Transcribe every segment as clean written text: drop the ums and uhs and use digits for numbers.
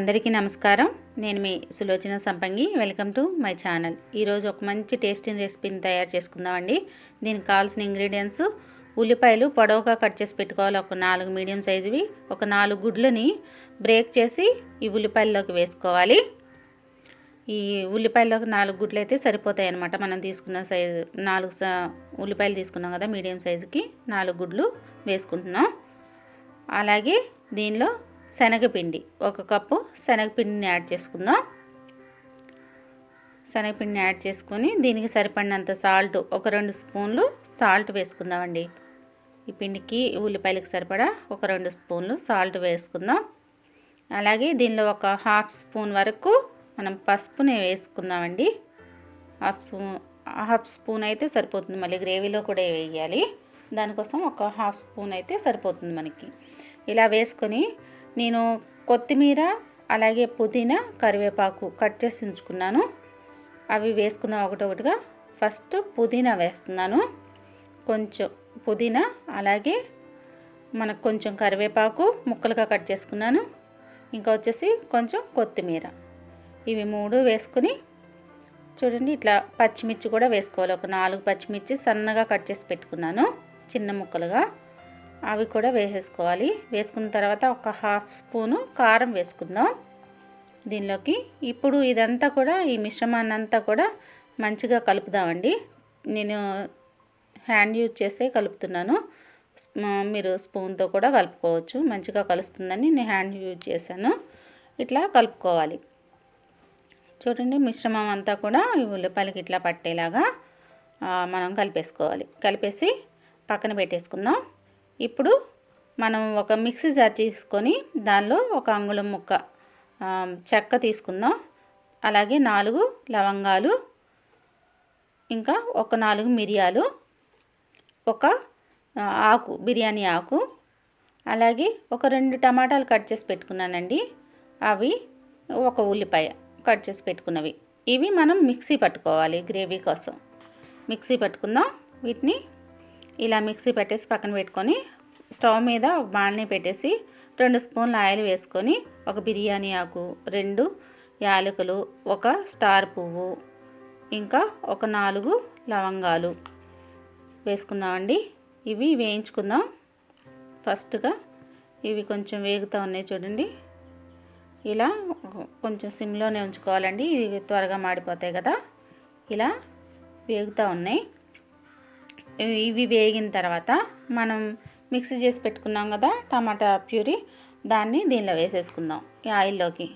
అందరికీ నమస్కారం. నేను మీ సులోచన సంపంగి. Welcome to my channel. ఈరోజు ఒక మంచి టేస్టీ రెసిపీని తయారు చేసుకుందామండి. దీనికి కావాల్సిన ఇంగ్రీడియంట్స్: ఉల్లిపాయలు పొడవుగా కట్ చేసి పెట్టుకోవాలి, ఒక 4 మీడియం సైజువి. ఒక 4 గుడ్లని బ్రేక్ చేసి ఈ ఉల్లిపాయల్లోకి వేసుకోవాలి. ఈ ఉల్లిపాయల్లోకి 4 గుడ్లు అయితే సరిపోతాయి అన్నమాట. మనం తీసుకున్న సైజు 4 ఉల్లిపాయలు తీసుకున్నాం కదా, మీడియం సైజుకి 4 గుడ్లు వేసుకుంటున్నాం. అలాగే దీనిలో శనగపిండి, 1 కప్పు శనగపిండిని యాడ్ చేసుకుందాం. శనగపిండిని యాడ్ చేసుకొని దీనికి సరిపడినంత సాల్ట్, ఒక 2 స్పూన్లు సాల్ట్ వేసుకుందామండి. ఈ పిండికి ఉల్లిపాయలకు సరిపడా ఒక 2 స్పూన్లు సాల్ట్ వేసుకుందాం. అలాగే దీనిలో ఒక 1/2 స్పూన్ వరకు మనం పసుపుని వేసుకుందామండి. 1/2 స్పూన్ అయితే సరిపోతుంది, మళ్ళీ గ్రేవీలో కూడా వేయాలి. దానికోసం ఒక 1/2 స్పూన్ అయితే సరిపోతుంది మనకి. ఇలా వేసుకొని నేను కొత్తిమీర, అలాగే పుదీనా, కరివేపాకు కట్ చేసి ఉంచుకున్నాను. అవి వేసుకుందాం ఒకటొకటిగా. ఫస్ట్ పుదీనా వేస్తున్నాను, కొంచెం పుదీనా, అలాగే మనకు కొంచెం కరివేపాకు ముక్కలుగా కట్ చేసుకున్నాను. ఇంకా వచ్చేసి కొంచెం కొత్తిమీర. ఇవి 3 వేసుకుని చూడండి, ఇట్లా పచ్చిమిర్చి కూడా వేసుకోవాలి. ఒక 4 పచ్చిమిర్చి సన్నగా కట్ చేసి పెట్టుకున్నాను చిన్న ముక్కలుగా, అవి కూడా వేసేసుకోవాలి. వేసుకున్న తర్వాత ఒక 1/2 స్పూను కారం వేసుకుందాం దీనిలోకి. ఇప్పుడు ఇదంతా కూడా, ఈ మిశ్రమాన్ని అంతా కూడా మంచిగా కలుపుదామండి. నేను హ్యాండ్ యూజ్ చేసే కలుపుతున్నాను, మీరు స్పూన్తో కూడా కలుపుకోవచ్చు. మంచిగా కలుస్తుందని నేను హ్యాండ్ యూజ్ చేశాను. ఇట్లా కలుపుకోవాలి. చూడండి, మిశ్రమం అంతా కూడా ఈ ఉల్లిపాయలకి ఇట్లా పట్టేలాగా మనం కలిపేసుకోవాలి. కలిపేసి పక్కన పెట్టేసుకుందాం. ఇప్పుడు మనం ఒక మిక్సీ జార్ తీసుకొని దానిలో ఒక అంగుళం ముక్క చెక్క తీసుకుందాం. అలాగే 4 లవంగాలు, ఇంకా ఒక 4 మిరియాలు, ఒక ఆకు, బిర్యానీ ఆకు, అలాగే ఒక 2 టమాటాలు కట్ చేసి పెట్టుకున్నానండి. అవి ఒక ఉల్లిపాయ కట్ చేసి పెట్టుకున్నవి. ఇవి మనం మిక్సీ పట్టుకోవాలి గ్రేవీ కోసం. మిక్సీ పట్టుకుందాం. వీటిని ఇలా మిక్సీ పెట్టేసి పక్కన పెట్టుకొని స్టవ్ మీద ఒక బాణలి పెట్టేసి 2 స్పూన్ల ఆయిల్ వేసుకొని ఒక బిర్యానీ ఆకు, 2 యాలకులు, ఒక స్టార్ పువ్వు, ఇంకా ఒక 4 లవంగాలు వేసుకుందామండి. ఇవి వేయించుకుందాం. ఫస్ట్గా ఇవి కొంచెం వేగుతూ ఉన్నాయి చూడండి. ఇలా కొంచెం సిమ్లోనే ఉంచుకోవాలండి, ఇవి త్వరగా మాడిపోతాయి కదా. ఇలా వేగుతూ ఉన్నాయి. ఇవి వేగిన తర్వాత మనం మిక్సీ చేసి పెట్టుకున్నాం కదా టమాటా ప్యూరీ, దాన్ని దీనిలో వేసేసుకుందాం ఈ ఆయిల్లోకి.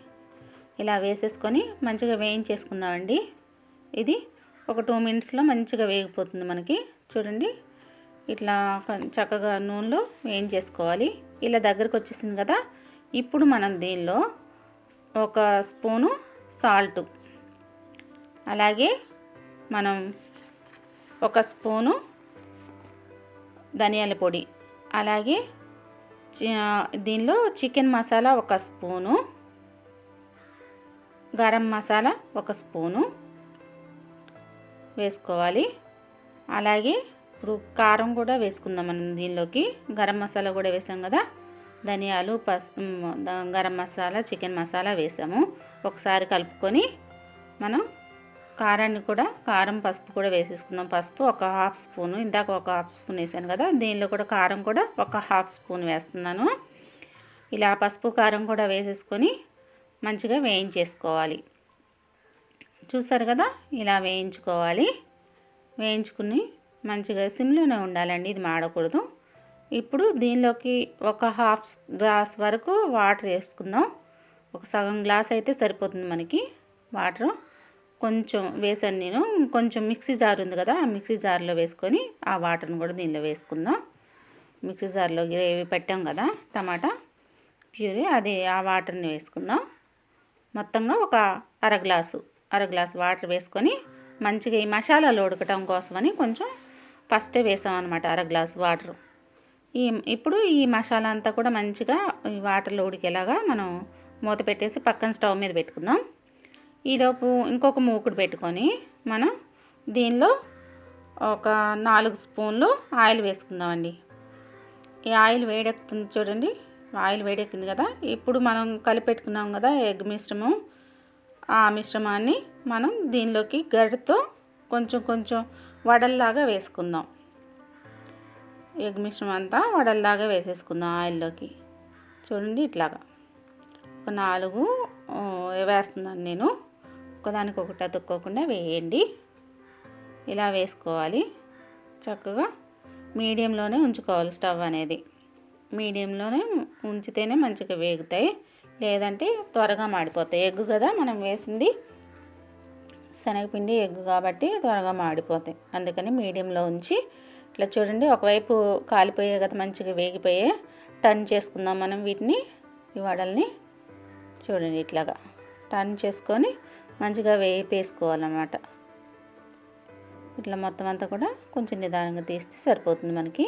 ఇలా వేసేసుకొని మంచిగా వేయించేసుకుందామండి. ఇది ఒక 2 మినిట్స్లో మంచిగా వేగిపోతుంది మనకి. చూడండి, ఇట్లా చక్కగా నూనెలో వేయించేసుకోవాలి. ఇలా దగ్గరకు వచ్చేసింది కదా. ఇప్పుడు మనం దీనిలో ఒక స్పూను సాల్టు, అలాగే మనం ఒక స్పూను ధనియాల పొడి, అలాగే దీనిలో చికెన్ మసాలా ఒక స్పూను, గరం మసాలా ఒక స్పూను వేసుకోవాలి. అలాగే ఇప్పుడు కారం కూడా వేసుకుందాం మనం దీనిలోకి. గరం మసాలా కూడా వేసాం కదా, ధనియాలు, గరం మసాలా, చికెన్ మసాలా వేసాము. ఒకసారి కలుపుకొని మనం కారాన్ని కూడా, కారం, పసుపు కూడా వేసేసుకుందాం. పసుపు ఒక 1/2 స్పూను, ఇందాక ఒక 1/2 స్పూన్ వేసాను కదా, దీనిలో కూడా కారం కూడా ఒక 1/2 స్పూన్ వేస్తున్నాను. ఇలా పసుపు కారం కూడా వేసేసుకొని మంచిగా వేయించేసుకోవాలి. చూసారు కదా, ఇలా వేయించుకోవాలి. వేయించుకుని మంచిగా సిమ్లోనే ఉండాలండి, ఇది మాడకూడదు. ఇప్పుడు దీనిలోకి ఒక 1/2 గ్లాస్ వరకు వాటర్ వేసుకుందాం. ఒక సగం గ్లాస్ అయితే సరిపోతుంది మనకి వాటర్. కొంచెం వేసాను నేను, కొంచెం మిక్సీ జార్ ఉంది కదా, ఆ మిక్సీ జార్లో వేసుకొని ఆ వాటర్ని కూడా దీనిలో వేసుకుందాం. మిక్సీ జార్లో గ్రేవీ పెట్టాం కదా టమాటా ప్యూరీ, అది ఆ వాటర్ని వేసుకుందాం. మొత్తంగా ఒక అర గ్లాసు వాటర్ వేసుకొని మంచిగా ఈ మసాలాలు ఉడకటం కోసమని కొంచెం ఫస్టే వేసాం అనమాట, అర గ్లాసు వాటర్. ఇప్పుడు ఈ మసాలా అంతా కూడా మంచిగా ఈ వాటర్లో ఉడికేలాగా మనం మూత పెట్టేసి పక్కన స్టవ్ మీద పెట్టుకుందాం. ఈలోపు ఇంకొక మూకుడు పెట్టుకొని మనం దీనిలో ఒక 4 స్పూన్లు ఆయిల్ వేసుకుందామండి. ఈ ఆయిల్ వేడెక్కుతుంది చూడండి. ఆయిల్ వేడెక్కింది కదా. ఇప్పుడు మనం కలిపెట్టుకున్నాం కదా ఎగ్ మిశ్రమం, ఆ మిశ్రమాన్ని మనం దీనిలోకి గరిటెతో కొంచెం కొంచెం వడల్లాగా వేసుకుందాం. ఎగ్ మిశ్రమం అంతా వడల్లాగా వేసేసుకుందాం ఆయిల్లోకి. చూడండి ఇట్లాగా ఒక 4 వేస్తున్నాను నేను. ఒకదానికొకటి అతుక్కోకుండా వేయండి. ఇలా వేసుకోవాలి. చక్కగా మీడియంలోనే ఉంచుకోవాలి. స్టవ్ అనేది మీడియంలోనే ఉంచితేనే మంచిగా వేగుతాయి, లేదంటే త్వరగా మాడిపోతాయి. ఎగ్ కదా మనం వేసింది, శనగపిండి ఎగ్ కాబట్టి త్వరగా మాడిపోతాయి. అందుకని మీడియంలో ఉంచి ఇట్లా చూడండి, ఒకవైపు కాలిపోయే కదా మంచిగా వేగిపోయే టర్న్ చేసుకుందాం మనం వీటిని, ఈ వడల్ని. చూడండి ఇట్లాగా టర్న్ చేసుకొని మంచిగా వేపేసుకోవాలన్నమాట. ఇట్లా మొత్తం అంతా కూడా కొంచెం నిదానంగా తీస్తే సరిపోతుంది. మనకి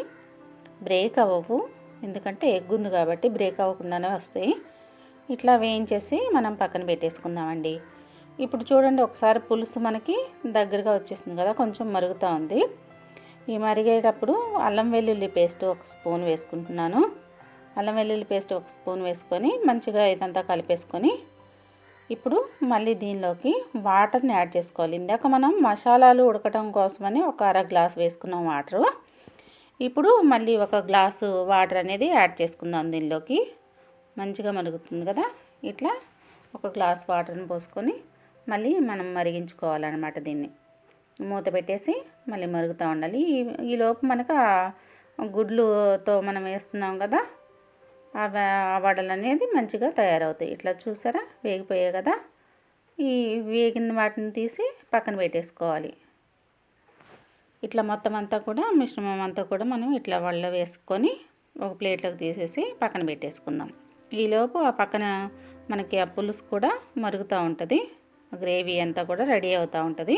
బ్రేక్ అవ్వవు, ఎందుకంటే ఎగ్ ఉంది కాబట్టి బ్రేక్ అవ్వకుండానే వస్తాయి. ఇట్లా వేయించేసి మనం పక్కన పెట్టేసుకుందామండి. ఇప్పుడు చూడండి, ఒకసారి పులుసు మనకి దగ్గరగా వచ్చేసింది కదా, కొంచెం మరుగుతూ ఉంది. ఈ మరిగేటప్పుడు అల్లం వెల్లుల్లి పేస్ట్ 1 స్పూన్ వేసుకుంటున్నాను. అల్లం వెల్లుల్లి పేస్ట్ 1 స్పూన్ వేసుకొని మంచిగా ఇదంతా కలిపేసుకొని ఇప్పుడు మళ్ళీ దీనిలోకి వాటర్ని యాడ్ చేసుకోవాలి. ఇందాక మనం మసాలాలు ఉడకటం కోసమని ఒక 1/2 గ్లాస్ వేసుకున్నాం వాటరు. ఇప్పుడు మళ్ళీ 1 గ్లాసు వాటర్ అనేది యాడ్ చేసుకుందాం దీనిలోకి. మంచిగా మరుగుతుంది కదా, ఇట్లా 1 గ్లాస్ వాటర్ని పోసుకొని మళ్ళీ మనం మరిగించుకోవాలన్నమాట. దీన్ని మూత పెట్టేసి మళ్ళీ మరుగుతూ ఉండాలి. ఈలోపు మనకు గుడ్లుతో మనం వేస్తున్నాం కదా, ఆ వడలు అనేది మంచిగా తయారవుతాయి. ఇట్లా చూసారా, వేగిపోయాయి కదా. ఈ వేగిన వాటిని తీసి పక్కన పెట్టేసుకోవాలి. ఇట్లా మొత్తం అంతా కూడా మిశ్రమం అంతా కూడా మనం ఇట్లా వడలో వేసుకొని ఒక ప్లేట్లోకి తీసేసి పక్కన పెట్టేసుకుందాం. ఈలోపు ఆ పక్కన మనకి ఆ పులుసు కూడా మరుగుతూ ఉంటుంది, గ్రేవీ అంతా కూడా రెడీ అవుతూ ఉంటుంది.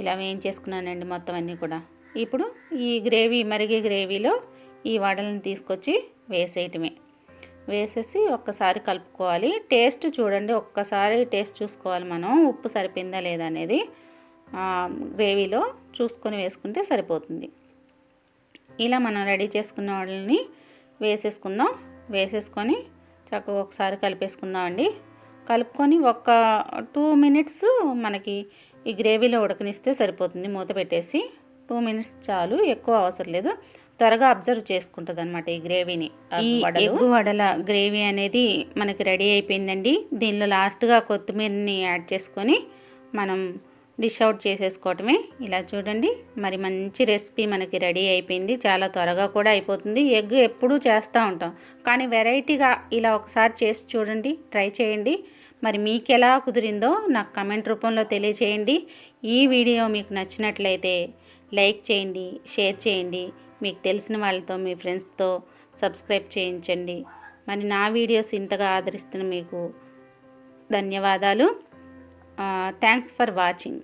ఇలా వేయించేసుకున్నానండి మొత్తం అన్నీ కూడా. ఇప్పుడు ఈ మరిగే గ్రేవీలో ఈ వడలను తీసుకొచ్చి వేసేయటమే. వేసేసి ఒక్కసారి కలుపుకోవాలి. టేస్ట్ చూడండి, ఒక్కసారి టేస్ట్ చూసుకోవాలి మనం, ఉప్పు సరిపోయిందా లేదా అనేది గ్రేవీలో చూసుకొని వేసుకుంటే సరిపోతుంది. ఇలా మనం రెడీ చేసుకున్న వాటిని వేసేసుకుందాం. వేసేసుకొని చక్కగా ఒకసారి కలిపేసుకుందాం అండి. కలుపుకొని ఒక 2 మినిట్స్ మనకి ఈ గ్రేవీలో ఉడకనిస్తే సరిపోతుంది. మూత పెట్టేసి 2 మినిట్స్ చాలు, ఎక్కువ అవసరం లేదు. త్వరగా అబ్జర్వ్ చేసుకుంటుంది అనమాట ఈ గ్రేవీని. ఈ ఎగ్ వడల గ్రేవీ అనేది మనకి రెడీ అయిపోయిందండి. దీనిలో లాస్ట్గా కొత్తిమీరని యాడ్ చేసుకొని మనం డిష్ అవుట్ చేసేసుకోవటమే. ఇలా చూడండి, మరి మంచి రెసిపీ మనకి రెడీ అయిపోయింది. చాలా త్వరగా కూడా అయిపోతుంది. ఎగ్ ఎప్పుడూ చేస్తూ ఉంటాం, కానీ వెరైటీగా ఇలా ఒకసారి చేసి చూడండి, ట్రై చేయండి. మరి మీకు ఎలా కుదిరిందో నాకు కమెంట్ రూపంలో తెలియచేయండి. ఈ వీడియో మీకు నచ్చినట్లయితే లైక్ చేయండి, షేర్ చేయండి, మీకు తెలిసిన వాళ్ళతో మీ ఫ్రెండ్స్తో సబ్స్క్రైబ్ చేయించండి. మరి నా వీడియోస్ ఇంతగా ఆదరిస్తున్న మీకు ధన్యవాదాలు. Thanks for watching.